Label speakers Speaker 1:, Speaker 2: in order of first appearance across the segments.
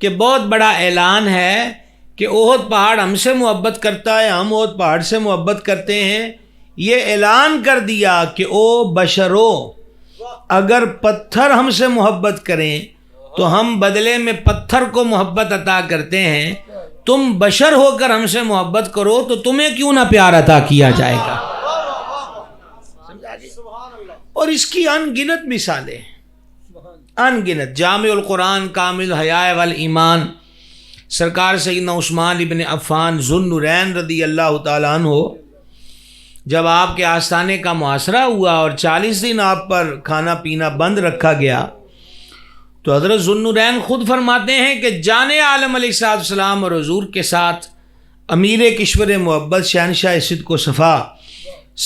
Speaker 1: کہ بہت بڑا اعلان ہے کہ احد پہاڑ ہم سے محبت کرتا ہے، ہم احد پہاڑ سے محبت کرتے ہیں۔ یہ اعلان کر دیا کہ او بشرو، اگر پتھر ہم سے محبت کریں تو ہم بدلے میں پتھر کو محبت عطا کرتے ہیں، تم بشر ہو کر ہم سے محبت کرو تو تمہیں کیوں نہ پیار عطا کیا جائے گا۔ اور اس کی ان گنت مثالیں، ان گنت۔ جامع القرآن کامل حیاء والایمان، سرکار سیدنا عثمان ابن عفان ذو النورین رضی اللہ تعالیٰ عنہ، جب آپ کے آستانے کا محاصرہ ہوا اور 40 دن آپ پر کھانا پینا بند رکھا گیا، تو حضرت ذو النورین خود فرماتے ہیں کہ جان عالم علیہ السلام اور حضور کے ساتھ امیر کشور محبت شہنشاہ صدق و صفا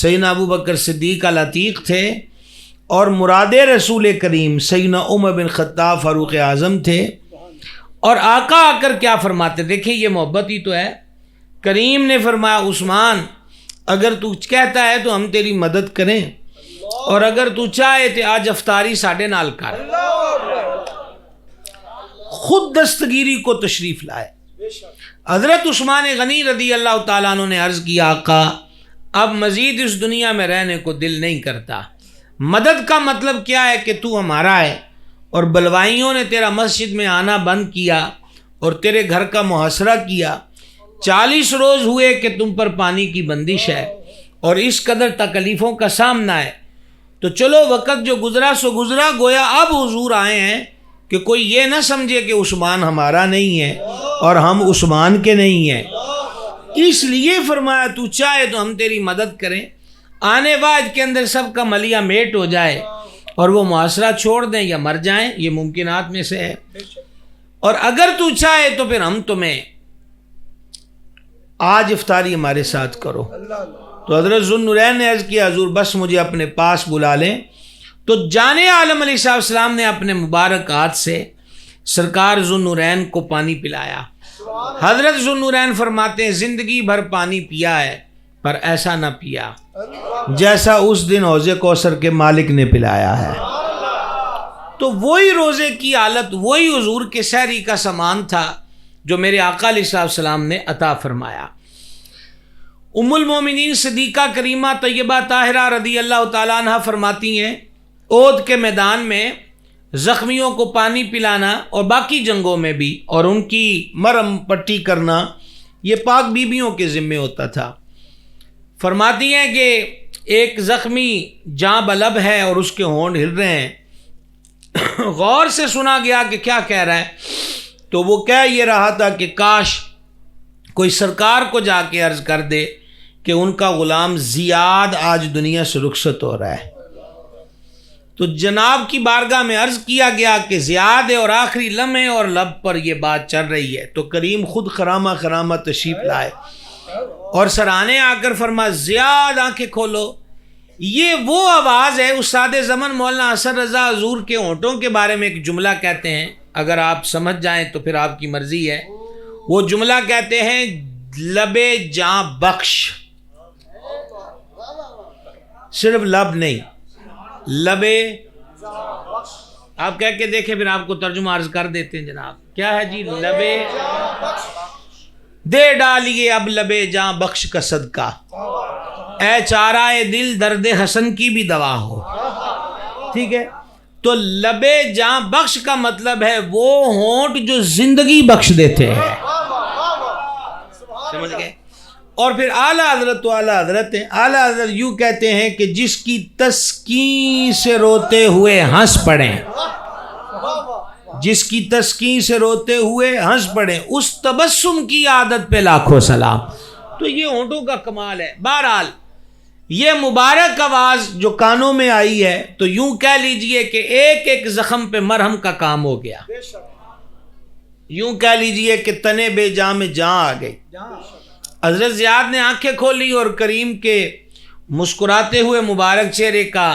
Speaker 1: سیدنا ابو بکر صدیق العتیق تھے، اور مراد رسول کریم سیدنا عمر بن خطاب فاروق اعظم تھے۔ اور آقا آ کر کیا فرماتے، دیکھیں یہ محبت ہی تو ہے۔ کریم نے فرمایا عثمان اگر تو کہتا ہے تو ہم تیری مدد کریں، اور اگر تو چاہے تو آج افطاری ساڈے نال کر۔ خود دستگیری کو تشریف لائے۔ حضرت عثمان غنی رضی اللہ تعالیٰ عنہ نے عرض کیا آقا اب مزید اس دنیا میں رہنے کو دل نہیں کرتا، مدد کا مطلب کیا ہے کہ تو ہمارا ہے، اور بلوائیوں نے تیرا مسجد میں آنا بند کیا اور تیرے گھر کا محاصرہ کیا، 40 روز ہوئے کہ تم پر پانی کی بندش ہے اور اس قدر تکلیفوں کا سامنا ہے، تو چلو وقت جو گزرا سو گزرا، گویا اب حضور آئے ہیں کہ کوئی یہ نہ سمجھے کہ عثمان ہمارا نہیں ہے اور ہم عثمان کے نہیں ہیں، اس لیے فرمایا تو چاہے تو ہم تیری مدد کریں، آنے بعد کے اندر سب کا ملیا میٹ ہو جائے اور وہ محاصرہ چھوڑ دیں یا مر جائیں، یہ ممکنات میں سے ہے، اور اگر تو چاہے تو پھر ہم تمہیں آج افطاری ہمارے ساتھ کرو۔ تو حضرت ذو النورین نے عرض کیا حضور بس مجھے اپنے پاس بلا لیں، تو جان عالم علیہ السلام نے اپنے مبارک ہاتھ سے سرکار ذو النورین کو پانی پلایا۔ حضرت ذو النورین فرماتے ہیں زندگی بھر پانی پیا ہے پر ایسا نہ پیا جیسا اس دن حوض کوثر کے مالک نے پلایا ہے۔ تو وہی روزے کی حالت، وہی حضور کے سحری کا سامان تھا جو میرے آقا علیہ السلام نے عطا فرمایا۔ ام المومنین صدیقہ کریمہ طیبہ طاہرہ رضی اللہ تعالیٰ عنہ فرماتی ہیں احد کے میدان میں زخمیوں کو پانی پلانا اور باقی جنگوں میں بھی اور ان کی مرہم پٹی کرنا یہ پاک بیبیوں کے ذمے ہوتا تھا۔ فرماتی ہیں کہ ایک زخمی جاں بلب ہے اور اس کے ہونٹ ہل رہے ہیں، غور سے سنا گیا کہ کیا کہہ رہا ہے، تو وہ کہہ یہ رہا تھا کہ کاش کوئی سرکار کو جا کے عرض کر دے کہ ان کا غلام زیاد آج دنیا سے رخصت ہو رہا ہے۔ تو جناب کی بارگاہ میں عرض کیا گیا کہ زیاد ہے اور آخری لمحے اور لب پر یہ بات چل رہی ہے، تو کریم خود خرامہ خرامہ تشریف لائے اور سرانے آ کر فرما زیاد آنکھیں کھولو۔ یہ وہ آواز ہے، استاد زمن مولانا حسن رضا حضور کے ہونٹوں کے بارے میں ایک جملہ کہتے ہیں، اگر آپ سمجھ جائیں تو پھر آپ کی مرضی ہے۔ وہ جملہ کہتے ہیں لبے جاں بخش، صرف لب نہیں، لبے، آپ کہہ کے دیکھیں پھر آپ کو ترجمہ عرض کر دیتے ہیں جناب، کیا ہے جی؟ لبے دے ڈالیے اب لبے جاں بخش کا صدقہ، اے چارہ دل درد حسن کی بھی دوا ہو۔ ٹھیک ہے، تو لبے جاں بخش کا مطلب ہے وہ ہونٹ جو زندگی بخش دیتے ہیں، سمجھ گئے؟ اور پھر اعلیٰ حضرت تو اعلیٰ حضرت ہیں، اعلیٰ حضرت یوں کہتے ہیں کہ جس کی تسکین سے روتے ہوئے ہنس پڑیں، جس کی تسکین سے روتے ہوئے ہنس پڑیں، اس تبسم کی عادت پہ لاکھوں سلام۔ تو یہ ہونٹوں کا کمال ہے۔ بہرحال یہ مبارک آواز جو کانوں میں آئی ہے تو یوں کہہ لیجئے کہ ایک ایک زخم پہ مرہم کا کام ہو گیا، یوں کہہ لیجئے کہ تنے بے جاں میں جاں آ گئی۔ حضرت زیاد نے آنکھیں کھولی اور کریم کے مسکراتے ہوئے مبارک چہرے کا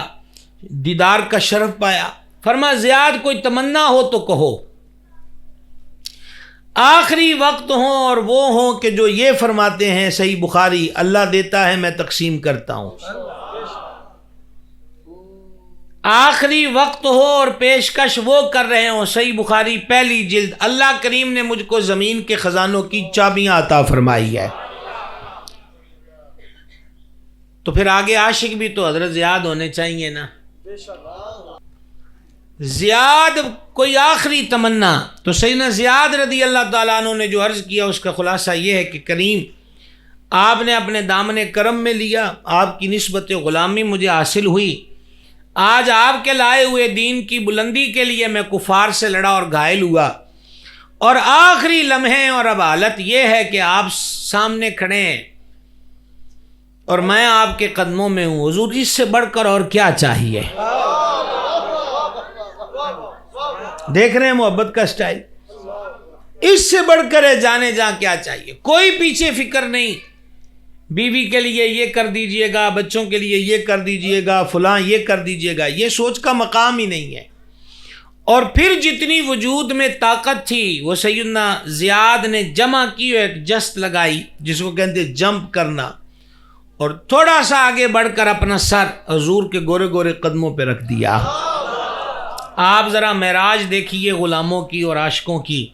Speaker 1: دیدار کا شرف پایا۔ فرما زیاد کوئی تمنا ہو تو کہو، آخری وقت ہوں اور وہ ہوں کہ جو یہ فرماتے ہیں صحیح بخاری، اللہ دیتا ہے میں تقسیم کرتا ہوں۔ آخری وقت ہو اور پیشکش وہ کر رہے ہوں. صحیح بخاری پہلی جلد. اللہ کریم نے مجھ کو زمین کے خزانوں کی چابیاں عطا فرمائی ہے. تو پھر آگے عاشق بھی تو حضرت زیاد ہونے چاہیے نا. زیاد کوئی آخری تمنا. تو سیدنا زیاد رضی اللہ تعالیٰ عنہ نے جو عرض کیا اس کا خلاصہ یہ ہے کہ کریم آپ نے اپنے دامن کرم میں لیا، آپ کی نسبت غلامی مجھے حاصل ہوئی. آج آپ کے لائے ہوئے دین کی بلندی کے لیے میں کفار سے لڑا اور گھائل ہوا، اور آخری لمحے اور اب حالت یہ ہے کہ آپ سامنے کھڑے ہیں اور میں آپ کے قدموں میں ہوں. حضور اس سے بڑھ کر اور کیا چاہیے؟ دیکھ رہے ہیں محبت کا سٹائل. اس سے بڑھ کر جانے جا کیا چاہیے؟ کوئی پیچھے فکر نہیں. بیوی کے لیے یہ کر دیجئے گا، بچوں کے لیے یہ کر دیجئے گا، فلاں یہ کر دیجئے گا، یہ سوچ کا مقام ہی نہیں ہے. اور پھر جتنی وجود میں طاقت تھی وہ سیدنا زیاد نے جمع کی، ایک جست لگائی جس کو کہتے جمپ کرنا، اور تھوڑا سا آگے بڑھ کر اپنا سر حضور کے گورے گورے قدموں پہ رکھ دیا. آپ ذرا معراج دیکھیے غلاموں کی اور عاشقوں کی.